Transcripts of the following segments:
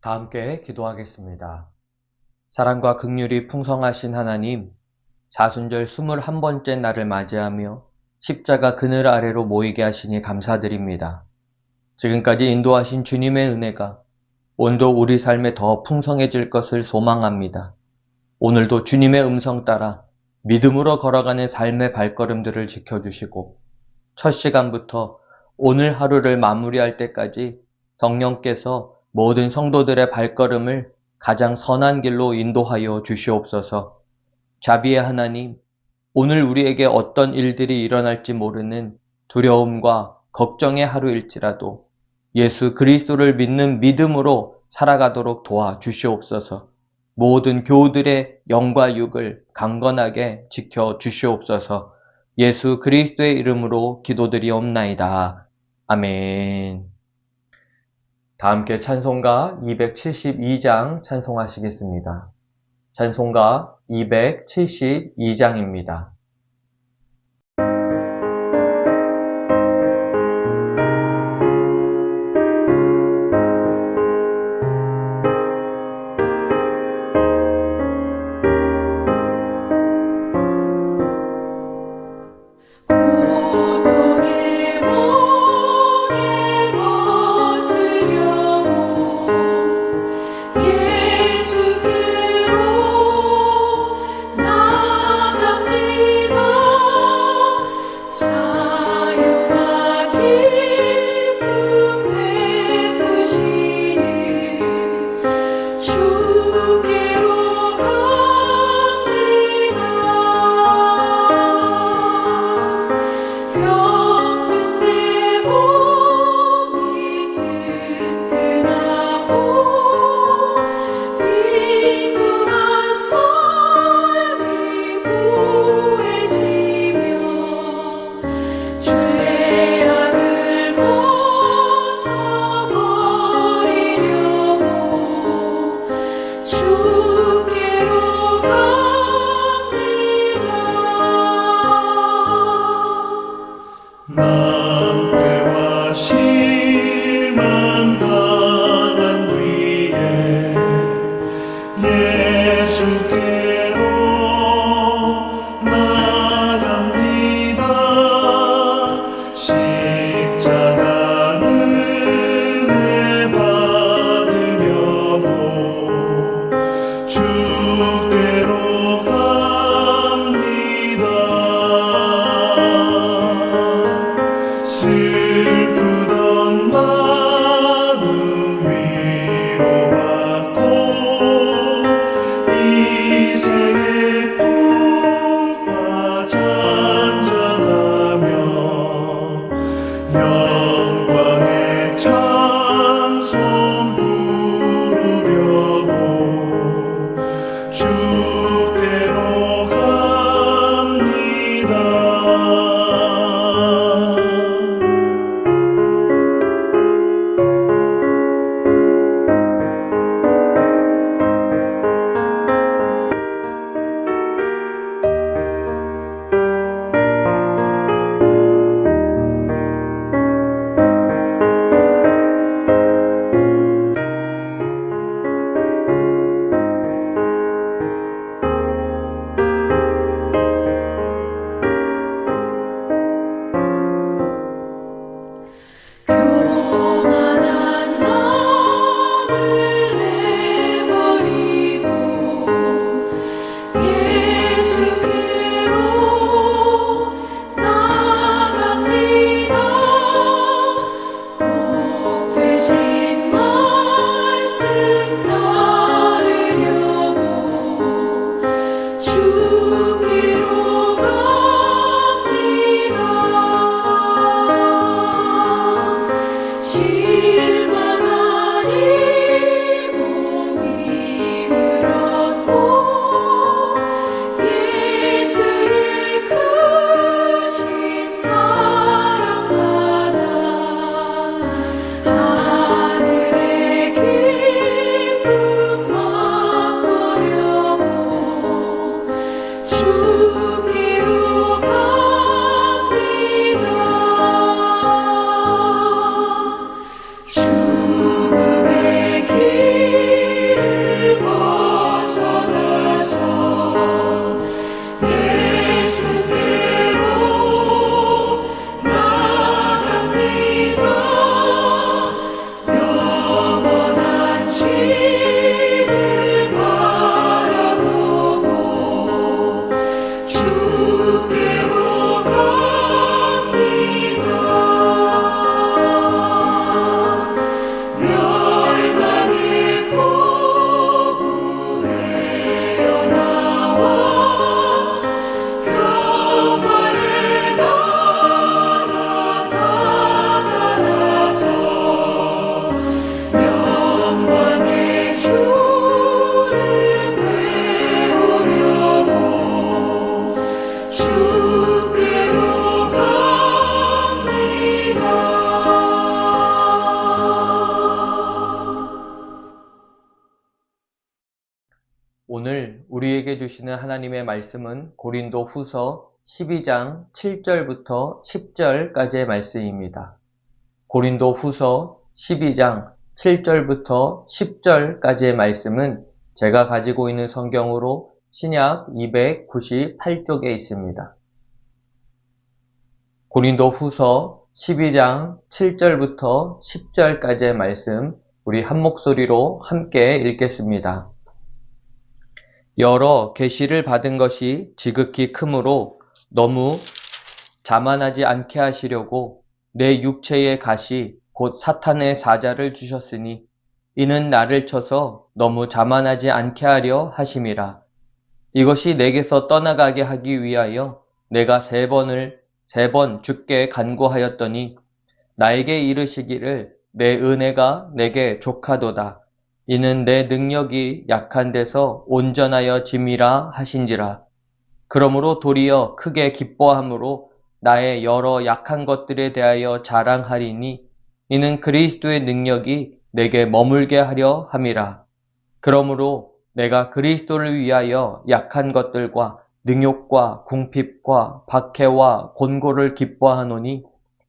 다 함께 기도하겠습니다. 사랑과 긍휼이 풍성하신 하나님, 사순절 21번째 날을 맞이하며 십자가 그늘 아래로 모이게 하시니 감사드립니다. 지금까지 인도하신 주님의 은혜가 온도 우리 삶에 더 풍성해질 것을 소망합니다. 오늘도 주님의 음성 따라 믿음으로 걸어가는 삶의 발걸음들을 지켜주시고 첫 시간부터 오늘 하루를 마무리할 때까지 성령께서 모든 성도들의 발걸음을 가장 선한 길로 인도하여 주시옵소서. 자비의 하나님, 오늘 우리에게 어떤 일들이 일어날지 모르는 두려움과 걱정의 하루일지라도 예수 그리스도를 믿는 믿음으로 살아가도록 도와주시옵소서. 모든 교우들의 영과 육을 강건하게 지켜주시옵소서. 예수 그리스도의 이름으로 기도드리옵나이다. 아멘. 다 함께 찬송가 272장 찬송하시겠습니다. 찬송가 272장입니다. 예수께로 나아갑니다. 오늘 우리에게 주시는 하나님의 말씀은 고린도 후서 12장 7절부터 10절까지의 말씀입니다. 고린도 후서 12장 7절부터 10절까지의 말씀은 제가 가지고 있는 성경으로 신약 298쪽에 있습니다. 고린도 후서 12장 7절부터 10절까지의 말씀, 우리 한 목소리로 함께 읽겠습니다. 여러 계시를 받은 것이 지극히 크므로 너무 자만하지 않게 하시려고 내 육체의 가시 곧 사탄의 사자를 주셨으니 이는 나를 쳐서 너무 자만하지 않게 하려 하심이라. 이것이 내게서 떠나가게 하기 위하여 내가 세 번 주께 간구하였더니 나에게 이르시기를 내 은혜가 내게 족하도다. 이는 내 능력이 약한 데서 온전하여 짐이라 하신지라. 그러므로 도리어 크게 기뻐함으로 나의 여러 약한 것들에 대하여 자랑하리니 이는 그리스도의 능력이 내게 머물게 하려 함이라. 그러므로 내가 그리스도를 위하여 약한 것들과 능욕과 궁핍과 박해와 곤고를 기뻐하노니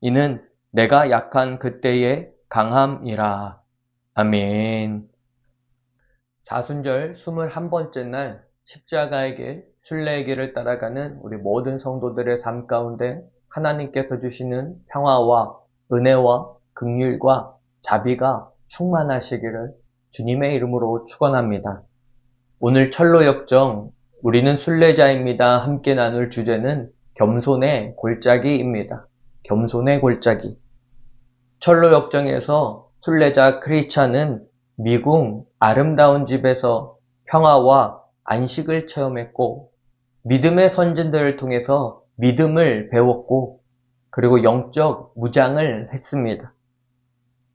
이는 내가 약한 그때의 강함이라. 아멘. 사순절 21번째 날 십자가의 길, 순례의 길을 따라가는 우리 모든 성도들의 삶 가운데 하나님께서 주시는 평화와 은혜와 긍휼과 자비가 충만하시기를 주님의 이름으로 축원합니다. 오늘 철로역정 우리는 순례자입니다. 함께 나눌 주제는 겸손의 골짜기입니다. 겸손의 골짜기. 철로역정에서 순례자 크리스찬은 미궁 아름다운 집에서 평화와 안식을 체험했고 믿음의 선진들을 통해서 믿음을 배웠고 그리고 영적 무장을 했습니다.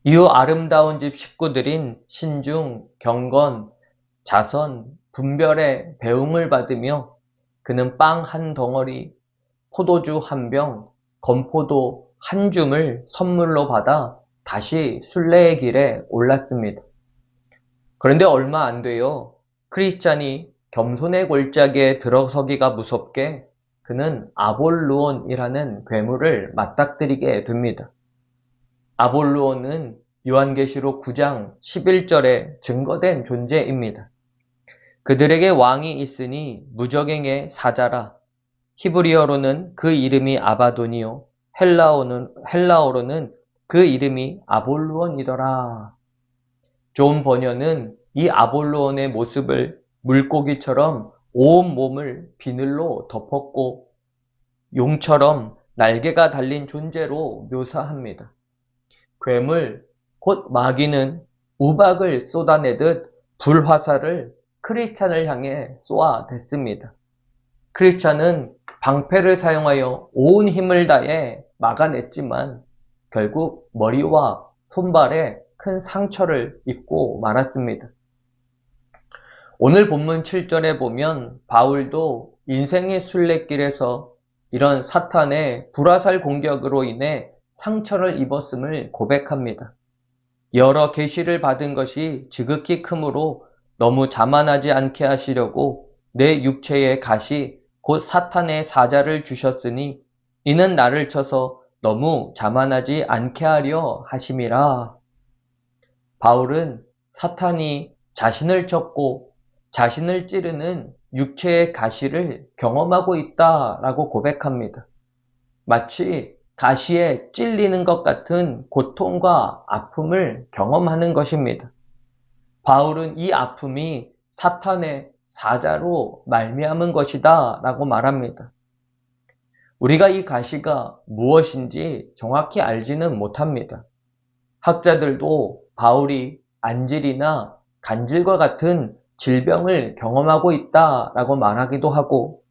이후 아름다운 집 식구들인 신중, 경건, 자선, 분별의 배움을 받으며 그는 빵 한 덩어리, 포도주 한 병, 건포도 한 줌을 선물로 받아 다시 순례의 길에 올랐습니다. 그런데 얼마 안 돼요. 크리스찬이 겸손의 골짜기에 들어서기가 무섭게 그는 아볼루온이라는 괴물을 맞닥뜨리게 됩니다. 아볼루온은 요한계시록 9장 11절에 증거된 존재입니다. 그들에게 왕이 있으니 무적행의 사자라. 히브리어로는 그 이름이 아바돈이요 헬라어로는 그 이름이 아볼루온이더라. 존 버녀는 이 아볼루온의 모습을 물고기처럼 온 몸을 비늘로 덮었고 용처럼 날개가 달린 존재로 묘사합니다. 괴물, 곧 마귀는 우박을 쏟아내듯 불화살을 크리스찬을 향해 쏘아댔습니다. 크리스찬은 방패를 사용하여 온 힘을 다해 막아냈지만 결국 머리와 손발에 큰 상처를 입고 말았습니다. 오늘 본문 7절에 보면 바울도 인생의 순례길에서 이런 사탄의 불화살 공격으로 인해 상처를 입었음을 고백합니다. 여러 계시를 받은 것이 지극히 크므로 너무 자만하지 않게 하시려고 내 육체의 가시 곧 사탄의 사자를 주셨으니 이는 나를 쳐서 너무 자만하지 않게 하려 하심이라. 바울은 사탄이 자신을 쳤고 자신을 찌르는 육체의 가시를 경험하고 있다라고 고백합니다. 마치 가시에 찔리는 것 같은 고통과 아픔을 경험하는 것입니다. 바울은 이 아픔이 사탄의 사자로 말미암은 것이다 라고 말합니다. 우리가 이 가시가 무엇인지 정확히 알지는 못합니다. 학자들도 바울이 안질이나 간질과 같은 질병을 경험하고 있다라고 말하기도 하고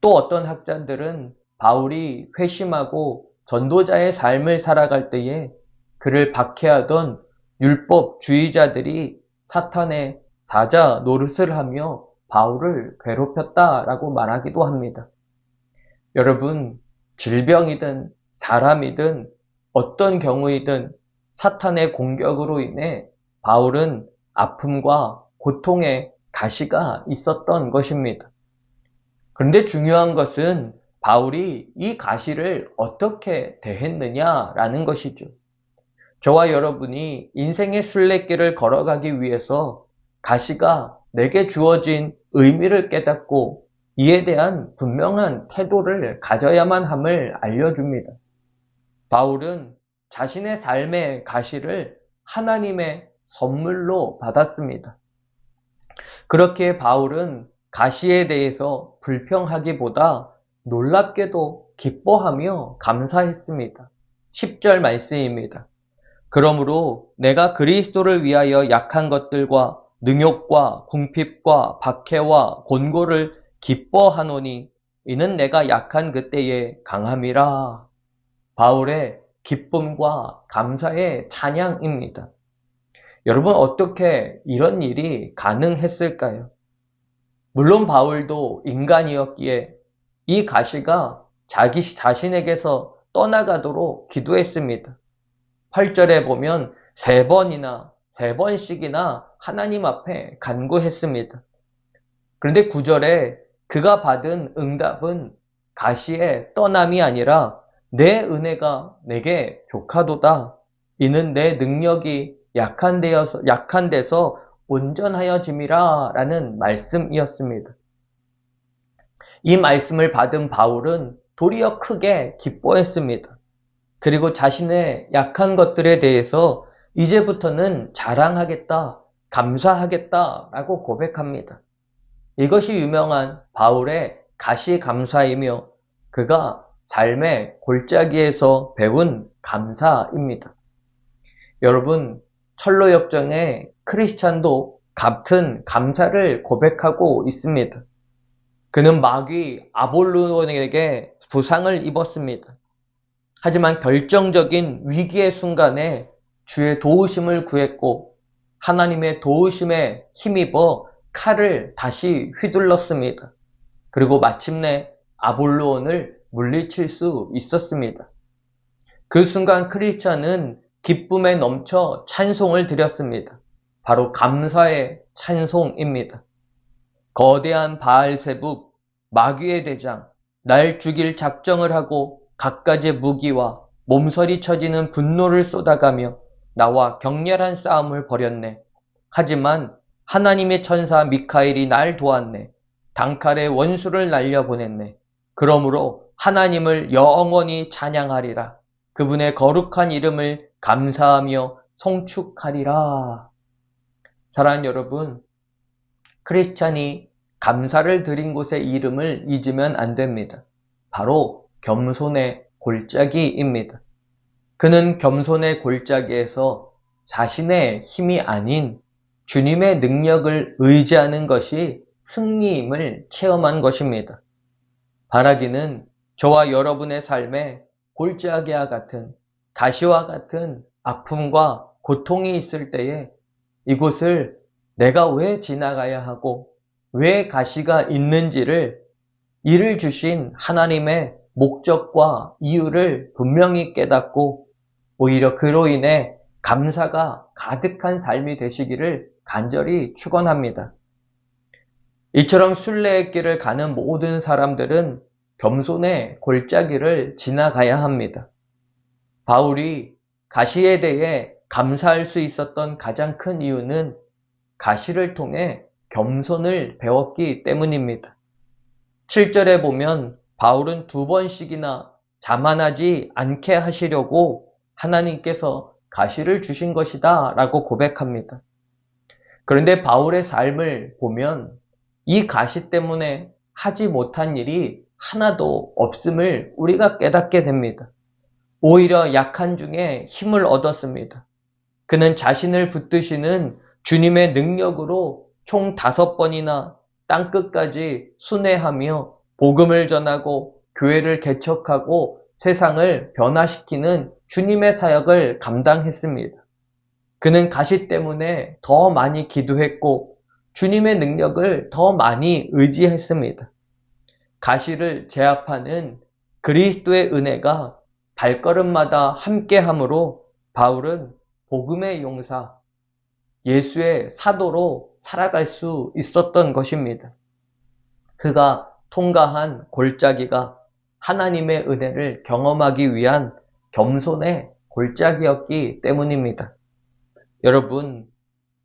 또 어떤 학자들은 바울이 회심하고 전도자의 삶을 살아갈 때에 그를 박해하던 율법주의자들이 사탄의 사자 노릇을 하며 바울을 괴롭혔다라고 말하기도 합니다. 여러분, 질병이든 사람이든 어떤 경우이든 사탄의 공격으로 인해 바울은 아픔과 고통에 가시가 있었던 것입니다. 그런데 중요한 것은 바울이 이 가시를 어떻게 대했느냐라는 것이죠. 저와 여러분이 인생의 순례길을 걸어가기 위해서 가시가 내게 주어진 의미를 깨닫고 이에 대한 분명한 태도를 가져야만 함을 알려줍니다. 바울은 자신의 삶의 가시를 하나님의 선물로 받았습니다. 그렇게 바울은 가시에 대해서 불평하기보다 놀랍게도 기뻐하며 감사했습니다. 10절 말씀입니다. 그러므로 내가 그리스도를 위하여 약한 것들과 능욕과 궁핍과 박해와 곤고를 기뻐하노니 이는 내가 약한 그때의 강함이라. 바울의 기쁨과 감사의 찬양입니다. 여러분, 어떻게 이런 일이 가능했을까요? 물론 바울도 인간이었기에 이 가시가 자기 자신에게서 떠나가도록 기도했습니다. 8절에 보면 3번씩이나 하나님 앞에 간구했습니다. 그런데 9절에 그가 받은 응답은 가시의 떠남이 아니라 내 은혜가 내게 족하도다. 이는 내 능력이 약한 데서 온전하여짐이라 라는 말씀이었습니다. 이 말씀을 받은 바울은 도리어 크게 기뻐했습니다. 그리고 자신의 약한 것들에 대해서 이제부터는 자랑하겠다, 감사하겠다 라고 고백합니다. 이것이 유명한 바울의 가시감사이며 그가 삶의 골짜기에서 배운 감사입니다. 여러분, 철로역정의 크리스찬도 같은 감사를 고백하고 있습니다. 그는 마귀 아볼로에게 부상을 입었습니다. 하지만 결정적인 위기의 순간에 주의 도우심을 구했고 하나님의 도우심에 힘입어 칼을 다시 휘둘렀습니다. 그리고 마침내 아볼로온을 물리칠 수 있었습니다. 그 순간 크리스찬은 기쁨에 넘쳐 찬송을 드렸습니다. 바로 감사의 찬송입니다. 거대한 바알세북, 마귀의 대장, 날 죽일 작정을 하고 갖가지 무기와 몸서리 쳐지는 분노를 쏟아가며 나와 격렬한 싸움을 벌였네. 하지만 하나님의 천사 미카엘이 날 도왔네. 단칼에 원수를 날려보냈네. 그러므로 하나님을 영원히 찬양하리라. 그분의 거룩한 이름을 감사하며 송축하리라. 사랑하는 여러분, 크리스찬이 감사를 드린 곳의 이름을 잊으면 안 됩니다. 바로 겸손의 골짜기입니다. 그는 겸손의 골짜기에서 자신의 힘이 아닌 주님의 능력을 의지하는 것이 승리임을 체험한 것입니다. 바라기는 저와 여러분의 삶에 골짜기와 같은 가시와 같은 아픔과 고통이 있을 때에 이곳을 내가 왜 지나가야 하고 왜 가시가 있는지를 이를 주신 하나님의 목적과 이유를 분명히 깨닫고 오히려 그로 인해 감사가 가득한 삶이 되시기를 간절히 축원합니다. 이처럼 순례의 길을 가는 모든 사람들은 겸손의 골짜기를 지나가야 합니다. 바울이 가시에 대해 감사할 수 있었던 가장 큰 이유는 가시를 통해 겸손을 배웠기 때문입니다. 7절에 보면 바울은 2번씩이나 자만하지 않게 하시려고 하나님께서 가시를 주신 것이다 라고 고백합니다. 그런데 바울의 삶을 보면 이 가시 때문에 하지 못한 일이 하나도 없음을 우리가 깨닫게 됩니다. 오히려 약한 중에 힘을 얻었습니다. 그는 자신을 붙드시는 주님의 능력으로 총 5번이나 땅끝까지 순회하며 복음을 전하고 교회를 개척하고 세상을 변화시키는 주님의 사역을 감당했습니다. 그는 가시 때문에 더 많이 기도했고 주님의 능력을 더 많이 의지했습니다. 가시를 제압하는 그리스도의 은혜가 발걸음마다 함께하므로 바울은 복음의 용사, 예수의 사도로 살아갈 수 있었던 것입니다. 그가 통과한 골짜기가 하나님의 은혜를 경험하기 위한 겸손의 골짜기였기 때문입니다. 여러분,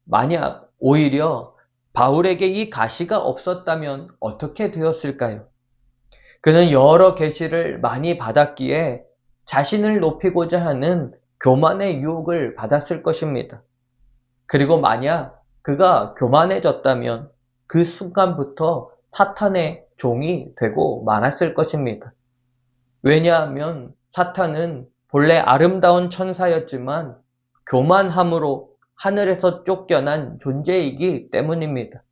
만약 오히려 바울에게 이 가시가 없었다면 어떻게 되었을까요? 그는 여러 계시를 많이 받았기에 자신을 높이고자 하는 교만의 유혹을 받았을 것입니다. 그리고 만약 그가 교만해졌다면 그 순간부터 사탄의 종이 되고 말았을 것입니다. 왜냐하면 사탄은 본래 아름다운 천사였지만 교만함으로 하늘에서 쫓겨난 존재이기 때문입니다.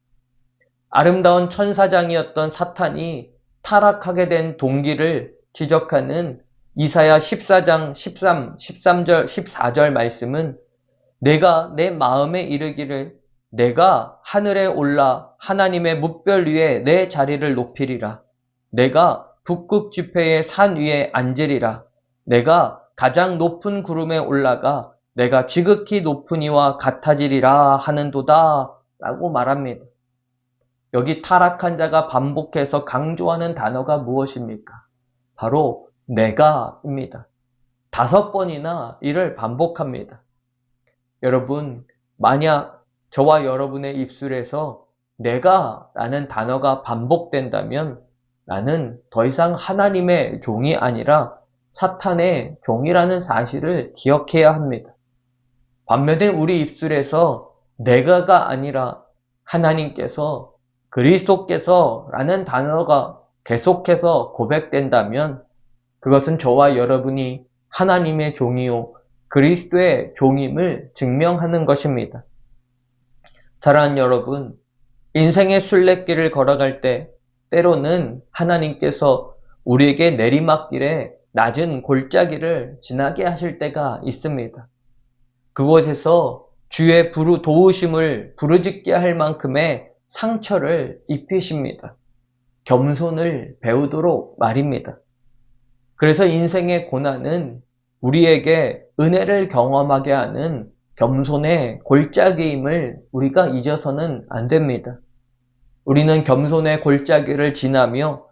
아름다운 천사장이었던 사탄이 타락하게 된 동기를 지적하는 이사야 14장 13절, 14절 말씀은 내가 내 마음에 이르기를 내가 하늘에 올라 하나님의 뭇별 위에 내 자리를 높이리라. 내가 북극 지폐의 산 위에 앉으리라. 내가 가장 높은 구름에 올라가 내가 지극히 높은 이와 같아지리라 하는도다 라고 말합니다. 여기 타락한 자가 반복해서 강조하는 단어가 무엇입니까? 바로 내가입니다. 5번이나 이를 반복합니다. 여러분, 만약 저와 여러분의 입술에서 내가 라는 단어가 반복된다면 나는 더 이상 하나님의 종이 아니라 사탄의 종이라는 사실을 기억해야 합니다. 반면에 우리 입술에서 내가가 아니라 하나님께서 그리스도께서 라는 단어가 계속해서 고백된다면 그것은 저와 여러분이 하나님의 종이요 그리스도의 종임을 증명하는 것입니다. 사랑하는 여러분, 인생의 순례길을 걸어갈 때 때로는 하나님께서 우리에게 내리막길에 낮은 골짜기를 지나게 하실 때가 있습니다. 그곳에서 주의 도우심을 부르짖게 할 만큼의 상처를 입히십니다. 겸손을 배우도록 말입니다. 그래서 인생의 고난은 우리에게 은혜를 경험하게 하는 겸손의 골짜기임을 우리가 잊어서는 안 됩니다. 우리는 겸손의 골짜기를 지나며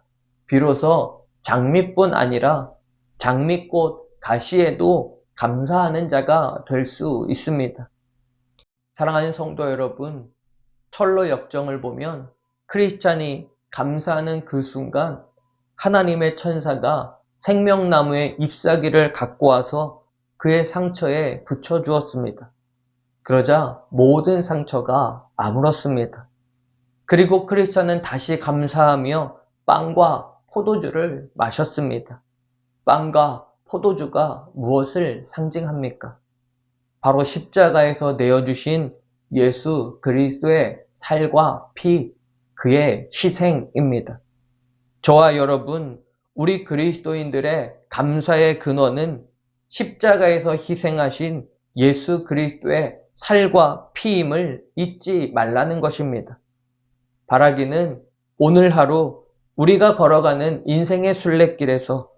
비로소 장미뿐 아니라 장미꽃 가시에도 감사하는 자가 될 수 있습니다. 사랑하는 성도 여러분, 철로 역정을 보면 크리스찬이 감사하는 그 순간 하나님의 천사가 생명나무의 잎사귀를 갖고 와서 그의 상처에 붙여주었습니다. 그러자 모든 상처가 아물었습니다. 그리고 크리스찬은 다시 감사하며 빵과 포도주를 마셨습니다. 빵과 포도주가 무엇을 상징합니까? 바로 십자가에서 내어주신 예수 그리스도의 살과 피, 그의 희생입니다. 저와 여러분, 우리 그리스도인들의 감사의 근원은 십자가에서 희생하신 예수 그리스도의 살과 피임을 잊지 말라는 것입니다. 바라기는 오늘 하루 우리가 걸어가는 인생의 순례길에서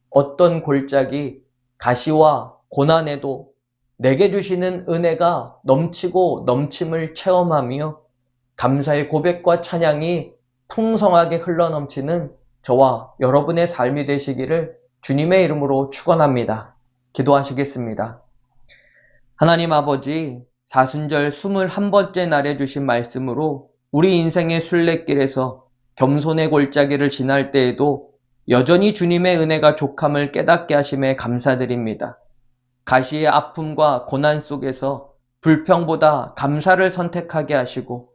어떤 골짜기, 가시와 고난에도 내게 주시는 은혜가 넘치고 넘침을 체험하며 감사의 고백과 찬양이 풍성하게 흘러넘치는 저와 여러분의 삶이 되시기를 주님의 이름으로 축원합니다. 기도하시겠습니다. 하나님 아버지, 사순절 21번째 날에 주신 말씀으로 우리 인생의 순례길에서 겸손의 골짜기를 지날 때에도 여전히 주님의 은혜가 족함을 깨닫게 하심에 감사드립니다. 가시의 아픔과 고난 속에서 불평보다 감사를 선택하게 하시고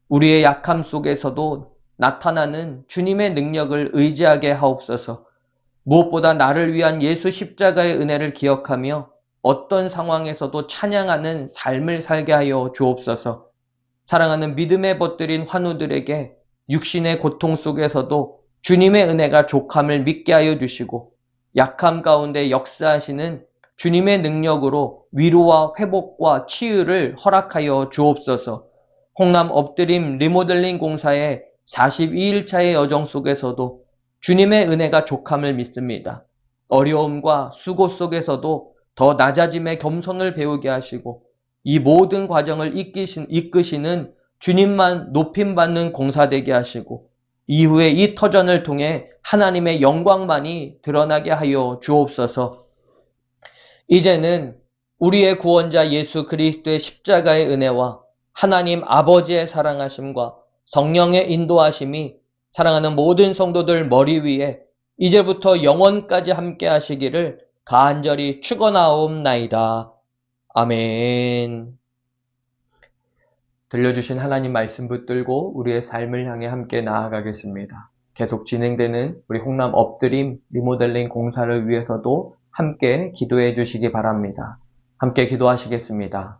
우리의 약함 속에서도 나타나는 주님의 능력을 의지하게 하옵소서. 무엇보다 나를 위한 예수 십자가의 은혜를 기억하며 어떤 상황에서도 찬양하는 삶을 살게 하여 주옵소서. 사랑하는 믿음에 벗들인 환우들에게 육신의 고통 속에서도 주님의 은혜가 족함을 믿게 하여 주시고 약함 가운데 역사하시는 주님의 능력으로 위로와 회복과 치유를 허락하여 주옵소서. 홍남 엎드림 리모델링 공사의 42일차의 여정 속에서도 주님의 은혜가 족함을 믿습니다. 어려움과 수고 속에서도 더 낮아짐의 겸손을 배우게 하시고 이 모든 과정을 이끄시는 주님만 높임받는 공사 되게 하시고 이후에 이 터전을 통해 하나님의 영광만이 드러나게 하여 주옵소서. 이제는 우리의 구원자 예수 그리스도의 십자가의 은혜와 하나님 아버지의 사랑하심과 성령의 인도하심이 사랑하는 모든 성도들 머리 위에 이제부터 영원까지 함께 하시기를 간절히 축원하옵나이다. 아멘. 들려주신 하나님 말씀 붙들고 우리의 삶을 향해 함께 나아가겠습니다. 계속 진행되는 우리 홍남 엎드림 리모델링 공사를 위해서도 함께 기도해 주시기 바랍니다. 함께 기도하시겠습니다.